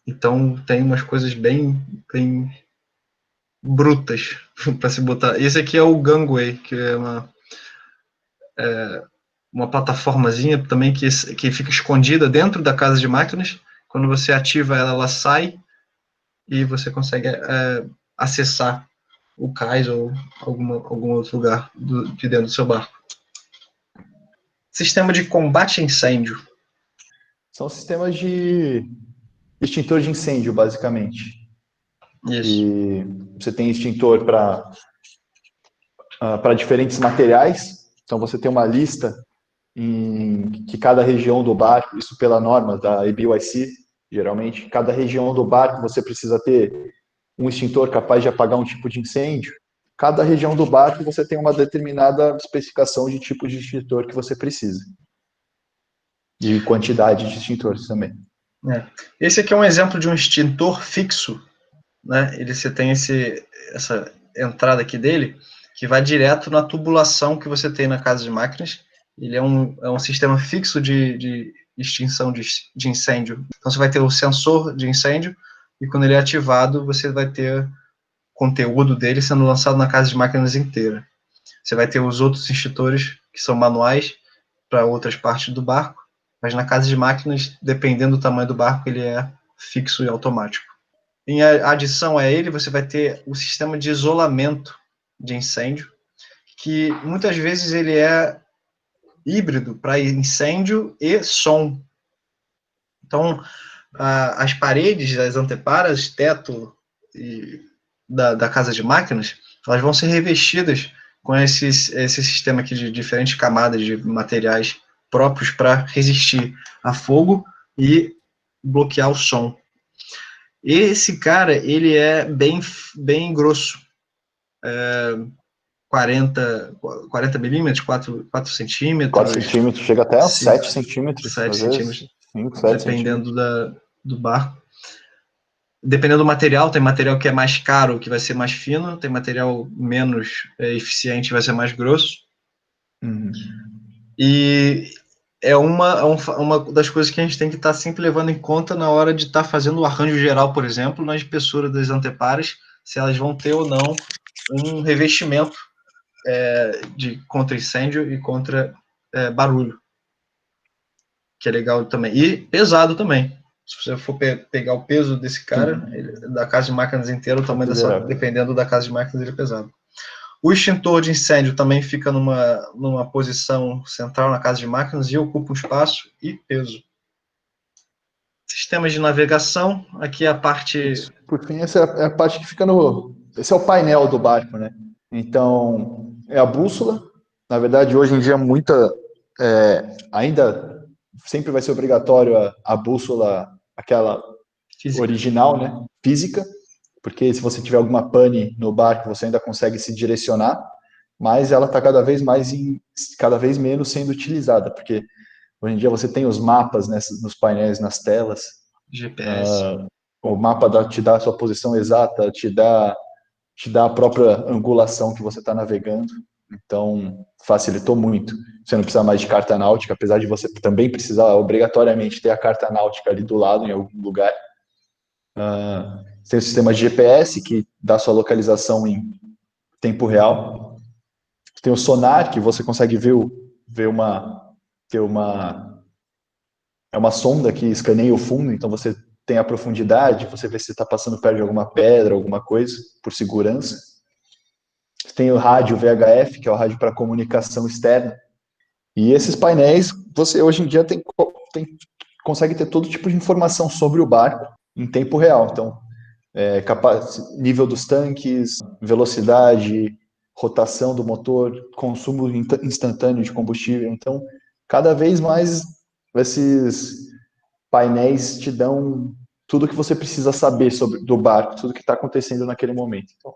Speaker 1: Então tem umas coisas bem brutas para se botar. Esse aqui é o Gangway, que é uma plataformazinha também que fica escondida dentro da casa de máquinas. Quando você ativa ela, ela sai e você consegue acessar o cais ou algum outro lugar de dentro do seu barco. Sistema de combate a incêndio.
Speaker 2: São sistemas de extintor de incêndio, basicamente.
Speaker 1: Isso.
Speaker 2: E você tem extintor para diferentes materiais. Então você tem uma lista em que cada região do barco, isso pela norma da ABYC, geralmente, cada região do barco você precisa ter um extintor capaz de apagar um tipo de incêndio. Cada região do barco você tem uma determinada especificação de tipo de extintor que você precisa. E quantidade de extintores também.
Speaker 1: Esse aqui é um exemplo de um extintor fixo, né? Você tem essa entrada aqui dele, que vai direto na tubulação que você tem na casa de máquinas. Ele é um sistema fixo de extinção de incêndio. Então você vai ter o sensor de incêndio, e quando ele é ativado, você vai ter conteúdo dele sendo lançado na casa de máquinas inteira. Você vai ter os outros extintores, que são manuais, para outras partes do barco, mas na casa de máquinas, dependendo do tamanho do barco, ele é fixo e automático. Em adição a ele, você vai ter o sistema de isolamento de incêndio, que muitas vezes ele é híbrido para incêndio e som. Então, as paredes das anteparas, teto da casa de máquinas, elas vão ser revestidas com esse sistema aqui de diferentes camadas de materiais próprios para resistir a fogo e bloquear o som. Esse cara, ele é bem grosso, 40 milímetros, 4 centímetros.
Speaker 2: 4 centímetros, chega até a 7 centímetros.
Speaker 1: 7 centímetros,
Speaker 2: 5, 7
Speaker 1: dependendo do barco. Dependendo do material, tem material que é mais caro, que vai ser mais fino, tem material menos eficiente, vai ser mais grosso. E é uma das coisas que a gente tem que estar sempre levando em conta na hora de estar fazendo o arranjo geral, por exemplo, na espessura das anteparas, se elas vão ter ou não um revestimento de contra incêndio e contra barulho, que é legal também. E pesado também. Se você for pegar o peso desse cara, da casa de máquinas inteira, o tamanho dependendo da casa de máquinas, ele é pesado. O extintor de incêndio também fica numa posição central na casa de máquinas e ocupa um espaço e peso. Sistemas de navegação, aqui é a parte...
Speaker 2: Por fim, essa é a parte que fica no... Esse é o painel do barco, né? Então, é a bússola. Na verdade, hoje em dia, ainda sempre vai ser obrigatório a bússola, aquela
Speaker 1: física.
Speaker 2: Original, né? Física, porque se você tiver alguma pane no barco, você ainda consegue se direcionar, mas ela está cada vez menos sendo utilizada, porque hoje em dia você tem os mapas nos painéis, nas telas.
Speaker 1: GPS.
Speaker 2: O mapa te dá a sua posição exata, te dá a própria angulação que você está navegando. Então, facilitou muito. Você não precisa mais de carta náutica, apesar de você também precisar obrigatoriamente ter a carta náutica ali do lado, em algum lugar. Tem o sistema de GPS, que dá sua localização em tempo real. Tem o sonar, que você consegue ver é uma sonda que escaneia o fundo, então você tem a profundidade, você vê se está passando perto de alguma pedra, alguma coisa, por segurança. Tem o rádio VHF, que é o rádio para comunicação externa. E esses painéis, você hoje em dia consegue ter todo tipo de informação sobre o barco em tempo real. Então, nível dos tanques, velocidade, rotação do motor, consumo instantâneo de combustível. Então, cada vez mais esses painéis te dão tudo o que você precisa saber do barco, tudo que está acontecendo naquele momento. Então,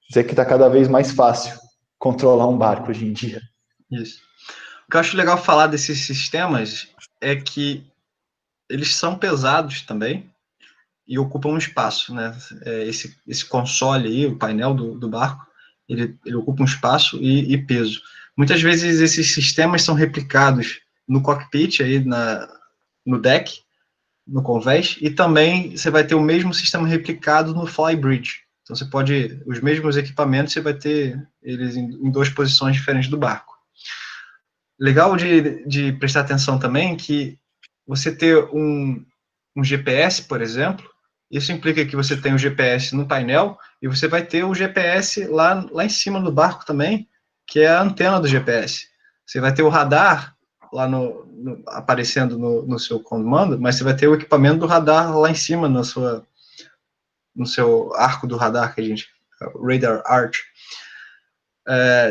Speaker 2: dizer que está cada vez mais fácil controlar um barco hoje em dia.
Speaker 1: Isso. O que eu acho legal falar desses sistemas é que eles são pesados também e ocupam um espaço, né? Esse console aí, o painel do barco, ele ocupa um espaço e peso. Muitas vezes esses sistemas são replicados no cockpit, aí no deck, no convés, e também você vai ter o mesmo sistema replicado no flybridge. Então você pode, os mesmos equipamentos, você vai ter eles em duas posições diferentes do barco. Legal de prestar atenção também que você ter um GPS, por exemplo, isso implica que você tem o GPS no painel e você vai ter o GPS lá em cima do barco também, que é a antena do GPS. Você vai ter o radar lá aparecendo no seu comando, mas você vai ter o equipamento do radar lá em cima no seu arco do radar, que a gente... Radar Arch.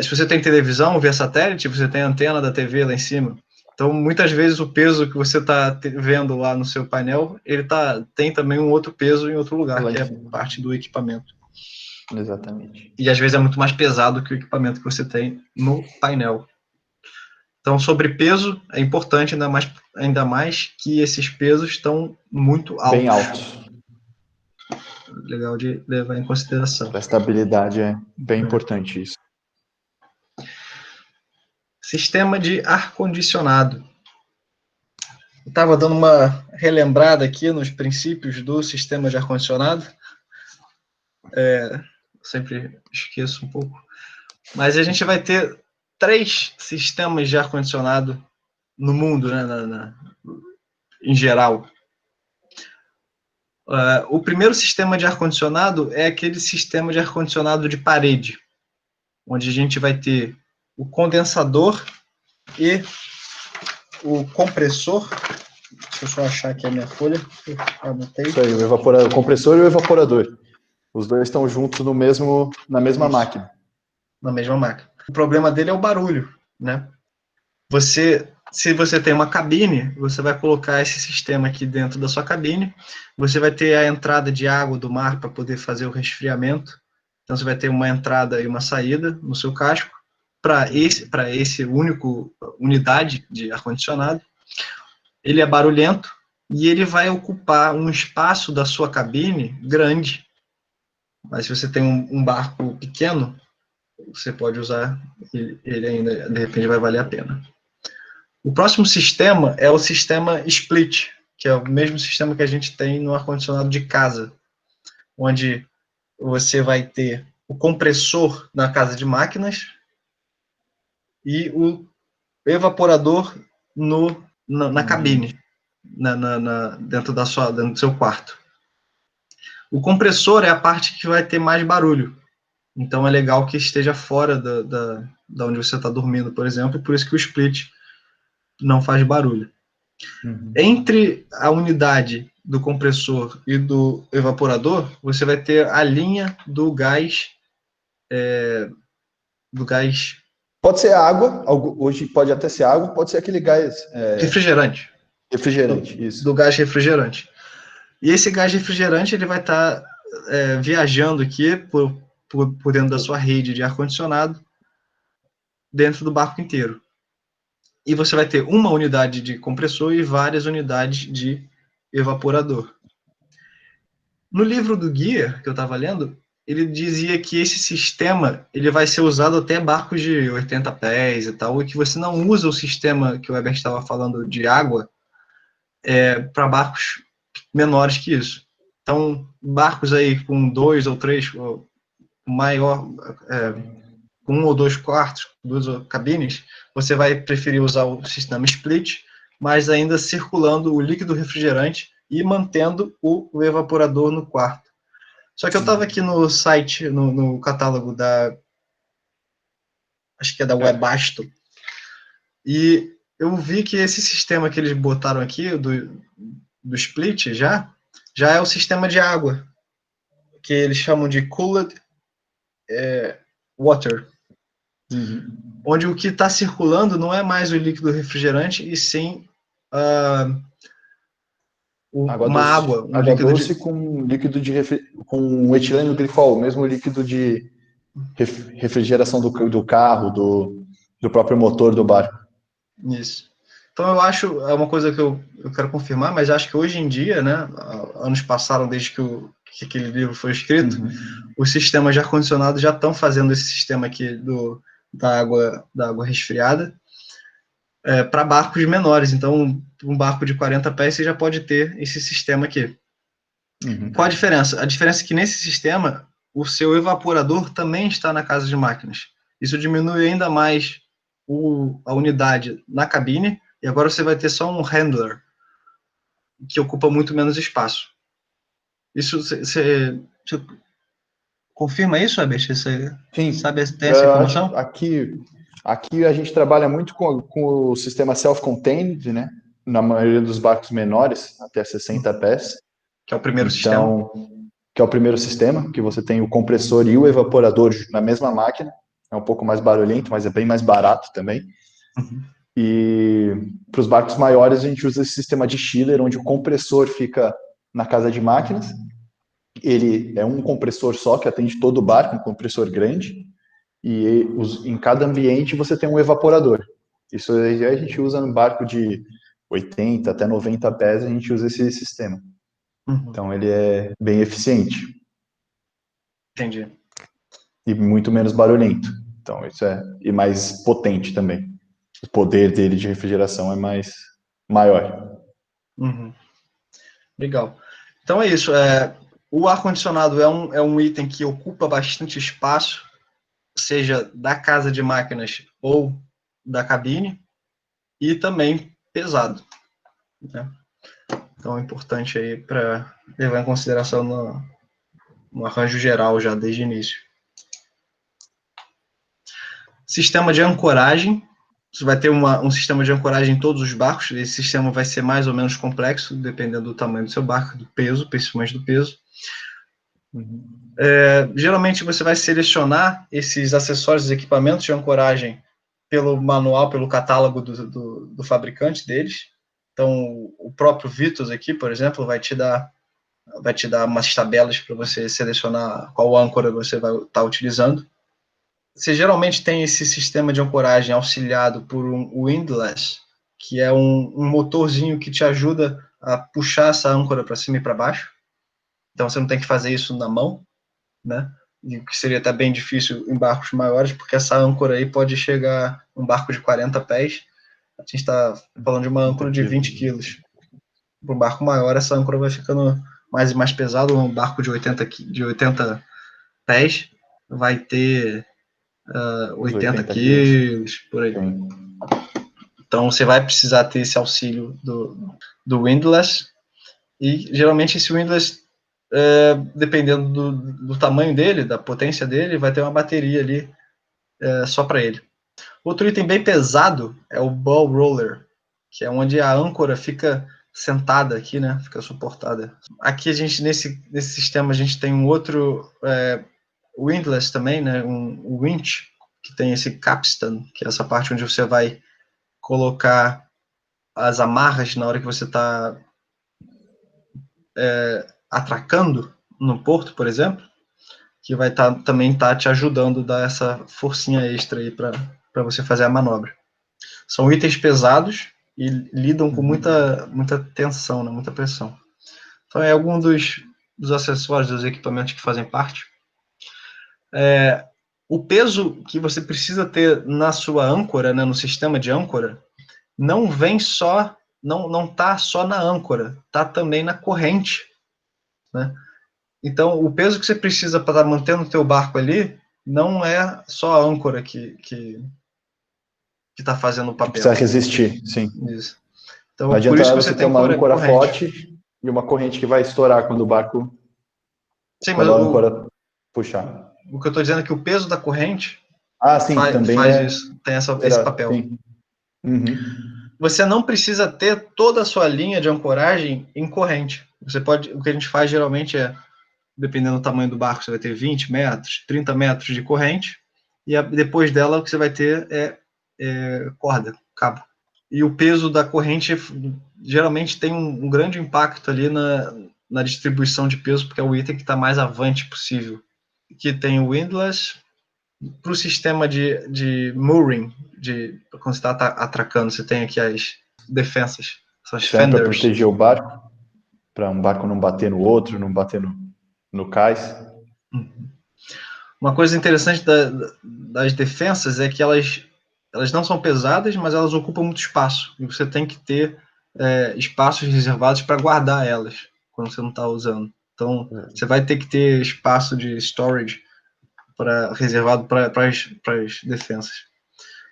Speaker 1: Se você tem televisão via satélite, você tem a antena da TV lá em cima. Então, muitas vezes, o peso que você está vendo lá no seu painel, ele tem também um outro peso em outro lugar, que é parte do equipamento.
Speaker 2: Exatamente.
Speaker 1: E, às vezes, é muito mais pesado que o equipamento que você tem no painel. Então, sobre peso, é importante, ainda mais que esses pesos estão muito altos.
Speaker 2: Bem altos.
Speaker 1: Legal de levar em consideração.
Speaker 2: Para a estabilidade é bem importante isso.
Speaker 1: Sistema de ar-condicionado. Eu estava dando uma relembrada aqui nos princípios do sistema de ar-condicionado. Sempre esqueço um pouco. Mas a gente vai ter 3 sistemas de ar-condicionado no mundo, né, em geral. O primeiro sistema de ar-condicionado é aquele sistema de ar-condicionado de parede, onde a gente vai ter o condensador e o compressor. Deixa eu só achar aqui a minha folha. Anotei.
Speaker 2: Isso aí, o compressor e o evaporador. Os dois estão juntos na mesma máquina.
Speaker 1: Na mesma máquina. O problema dele é o barulho, né? Se você tem uma cabine, você vai colocar esse sistema aqui dentro da sua cabine, você vai ter a entrada de água do mar para poder fazer o resfriamento. Então, você vai ter uma entrada e uma saída no seu casco para esse único unidade de ar-condicionado. Ele é barulhento e ele vai ocupar um espaço da sua cabine grande. Mas se você tem um barco pequeno, você pode usar ele ainda, de repente vai valer a pena. O próximo sistema é o sistema split, que é o mesmo sistema que a gente tem no ar-condicionado de casa, onde você vai ter o compressor na casa de máquinas e o evaporador na cabine, dentro do seu quarto. O compressor é a parte que vai ter mais barulho. Então é legal que esteja fora da onde você está dormindo, por exemplo, por isso que o split não faz barulho. Entre a unidade do compressor e do evaporador, você vai ter a linha do gás. Do gás
Speaker 2: Pode ser água, hoje pode até ser água, pode ser aquele gás
Speaker 1: refrigerante.
Speaker 2: refrigerante,
Speaker 1: Do
Speaker 2: isso.
Speaker 1: gás refrigerante. E esse gás refrigerante ele vai estar viajando aqui por dentro da sua rede de ar-condicionado, dentro do barco inteiro. E você vai ter uma unidade de compressor e várias unidades de evaporador. No livro do guia que eu estava lendo, ele dizia que esse sistema ele vai ser usado até barcos de 80 pés e tal, e que você não usa o sistema que o Herbert estava falando de água para barcos menores que isso. Então, barcos aí com 2 ou 3, maior, com 1 ou 2 quartos, 2 cabines, você vai preferir usar o sistema split, mas ainda circulando o líquido refrigerante e mantendo o evaporador no quarto. Só que eu estava aqui no site, no catálogo acho que é da Webasto, e eu vi que esse sistema que eles botaram aqui, do split, já é o sistema de água, que eles chamam de cooled water, onde o que está circulando não é mais o líquido refrigerante, e sim uma água, um
Speaker 2: Água
Speaker 1: líquido
Speaker 2: doce com líquido com etileno glicol, mesmo líquido de refrigeração do carro, do próprio motor do barco.
Speaker 1: Isso. Então eu acho, é uma coisa que eu quero confirmar, mas acho que hoje em dia, né, anos passaram desde que aquele livro foi escrito, os sistemas de ar-condicionado já estão fazendo esse sistema aqui da água resfriada para barcos menores. Então, um barco de 40 pés você já pode ter esse sistema aqui. Qual a diferença? A diferença é que nesse sistema, o seu evaporador também está na casa de máquinas. Isso diminui ainda mais a unidade na cabine, e agora você vai ter só um handler, que ocupa muito menos espaço. Isso, você confirma isso, Herbert? Você tem essa informação?
Speaker 2: Aqui a gente trabalha muito com o sistema self-contained, né? Na maioria dos barcos menores, até 60 pés.
Speaker 1: Que é o primeiro sistema.
Speaker 2: Que é o primeiro sistema, que você tem o compressor e o evaporador na mesma máquina. É um pouco mais barulhento, mas é bem mais barato também. E para os barcos maiores a gente usa esse sistema de chiller, onde o compressor fica na casa de máquinas. Ele é um compressor só que atende todo o barco, um compressor grande. E em cada ambiente você tem um evaporador. Isso aí a gente usa no barco de 80 até 90 pés, a gente usa esse sistema. Então ele é bem eficiente.
Speaker 1: Entendi.
Speaker 2: E muito menos barulhento. Então isso e mais potente também. O poder dele de refrigeração é maior.
Speaker 1: Legal. Então é isso. O ar-condicionado é um item que ocupa bastante espaço, seja da casa de máquinas ou da cabine, e também pesado, né? Então é importante aí para levar em consideração no arranjo geral já desde o início. Sistema de ancoragem. Você vai ter um sistema de ancoragem em todos os barcos. Esse sistema vai ser mais ou menos complexo, dependendo do tamanho do seu barco, do peso, principalmente do peso. Geralmente você vai selecionar esses acessórios e equipamentos de ancoragem pelo manual, pelo catálogo do fabricante deles. Então, o próprio Vitus aqui, por exemplo, vai te dar umas tabelas para você selecionar qual âncora você vai estar utilizando. Você geralmente tem esse sistema de ancoragem auxiliado por um windlass, que é um motorzinho que te ajuda a puxar essa âncora para cima e para baixo. Então você não tem que fazer isso na mão, né? E que seria até bem difícil em barcos maiores, porque essa âncora aí pode chegar um barco de 40 pés. A gente está falando de uma âncora de 20 quilos. Para um barco maior, essa âncora vai ficando mais e mais pesada. Um barco de 80 pés vai ter 80 quilos, por aí. Sim. Então, você vai precisar ter esse auxílio do windlass, e geralmente esse windlass dependendo do tamanho dele, da potência dele, vai ter uma bateria ali só para ele. Outro item bem pesado é o ball roller, que é onde a âncora fica sentada aqui, né? Fica suportada. Aqui a gente, nesse sistema, a gente tem um outro windlass também, né? Um winch, que tem esse capstan, que é essa parte onde você vai colocar as amarras na hora que você está atracando no porto, por exemplo, que vai também estar te ajudando a dar essa forcinha extra aí para você fazer a manobra. São itens pesados e lidam com muita tensão, né, muita pressão. Então é algum dos acessórios, dos equipamentos que fazem parte. O peso que você precisa ter na sua âncora, né, no sistema de âncora, não vem só, não está só na âncora, está também na corrente, né? Então, o peso que você precisa para estar mantendo o teu barco ali não é só a âncora que está fazendo o papel.
Speaker 2: Precisa resistir, sim.
Speaker 1: Isso. Então,
Speaker 2: não adianta
Speaker 1: por isso que
Speaker 2: você ter uma âncora forte e uma corrente que vai estourar quando o barco...
Speaker 1: Sim,
Speaker 2: quando a âncora puxar.
Speaker 1: O que eu estou dizendo é que o peso da corrente
Speaker 2: sim, também
Speaker 1: faz isso, tem esse papel.
Speaker 2: Sim. Uhum.
Speaker 1: Você não precisa ter toda a sua linha de ancoragem em corrente. Você pode, o que a gente faz geralmente é, dependendo do tamanho do barco, você vai ter 20 metros, 30 metros de corrente, e depois dela o que você vai ter é corda, cabo. E o peso da corrente geralmente tem um grande impacto ali na distribuição de peso, porque é o item que está mais avante possível. Que tem o windlass, para o sistema de mooring, quando você está atracando, você tem aqui as defensas, são as fenders.
Speaker 2: Para proteger o barco, para um barco não bater no outro, não bater no cais.
Speaker 1: Uma coisa interessante das defensas é que elas não são pesadas, mas elas ocupam muito espaço. E você tem que ter espaços reservados para guardar elas, quando você não está usando. Então, você vai ter que ter espaço de storage reservado para as defensas.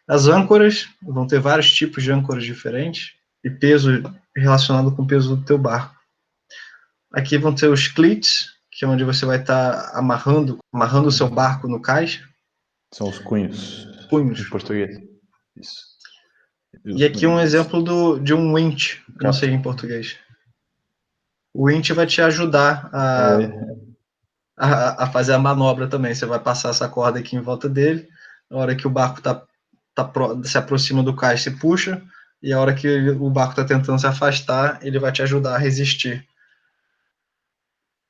Speaker 1: As âncoras vão ter vários tipos de âncoras diferentes e peso relacionado com o peso do teu barco. Aqui vão ter os cleats, que é onde você vai estar amarrando o seu barco no cais.
Speaker 2: São os cunhos.
Speaker 1: Punhos.
Speaker 2: Em português. Isso.
Speaker 1: E aqui um exemplo de um winch, que não sei em português. O winch vai te ajudar a fazer a manobra também. Você vai passar essa corda aqui em volta dele. Na hora que o barco se aproxima do cais, você puxa. E a hora que o barco está tentando se afastar, ele vai te ajudar a resistir.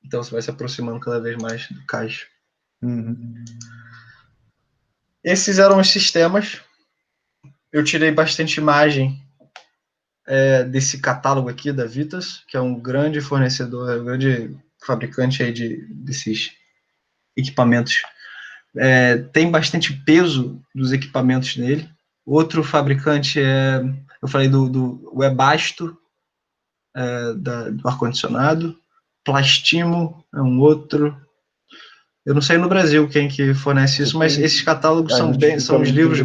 Speaker 1: Então você vai se aproximando cada vez mais do cais. Esses eram os sistemas. Eu tirei bastante imagem desse catálogo aqui da Vitas, que é um grande fornecedor, um grande fabricante aí desses equipamentos. Tem bastante peso dos equipamentos nele. Outro fabricante eu falei do Webasto, do ar-condicionado. Plastimo é um outro. Eu não sei no Brasil quem que fornece isso, mas esses catálogos são os livros.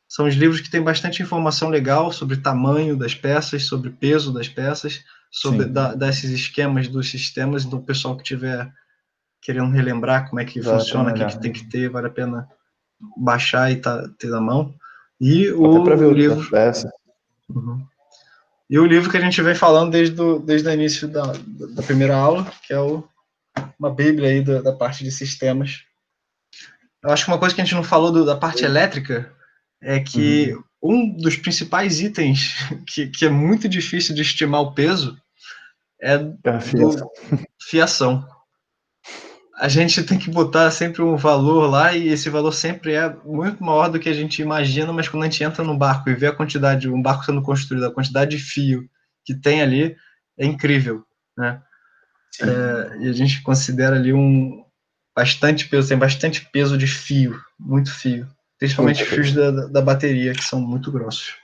Speaker 1: São os livros que têm bastante informação legal sobre o tamanho das peças, sobre o peso das peças, sobre desses esquemas dos sistemas. Então, o pessoal que estiver querendo relembrar como é que funciona, o que tem que ter, vale a pena baixar e ter na mão. E o livro. Uhum. E o livro que a gente vem falando desde o início da primeira aula, que é uma bíblia aí da parte de sistemas. Eu acho que uma coisa que a gente não falou da parte elétrica é que um dos principais itens que é muito difícil de estimar o peso é fiação. A gente tem que botar sempre um valor lá e esse valor sempre é muito maior do que a gente imagina, mas quando a gente entra no barco e vê um barco sendo construído, a quantidade de fio que tem ali é incrível, né? E a gente considera ali bastante peso, tem bastante peso de fio, muito fio. Principalmente fios da bateria, que são muito grossos.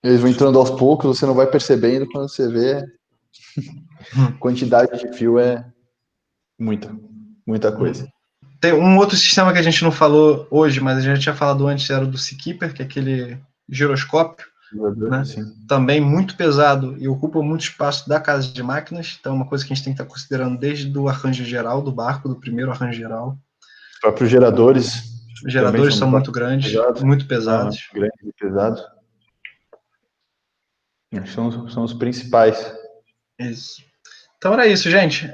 Speaker 2: Eles vão entrando aos poucos, você não vai percebendo, quando você vê, a quantidade de fio é muita coisa.
Speaker 1: Tem um outro sistema que a gente não falou hoje, mas a gente já tinha falado antes, era o do Seakeeper, que é aquele giroscópio, né? Também muito pesado e ocupa muito espaço da casa de máquinas, então é uma coisa que a gente tem que estar considerando desde o arranjo geral do barco, do primeiro arranjo geral.
Speaker 2: Os próprios geradores.
Speaker 1: Os geradores são muito grandes, muito pesados.
Speaker 2: Grandes e pesados. São os principais.
Speaker 1: Isso. Então era isso, gente.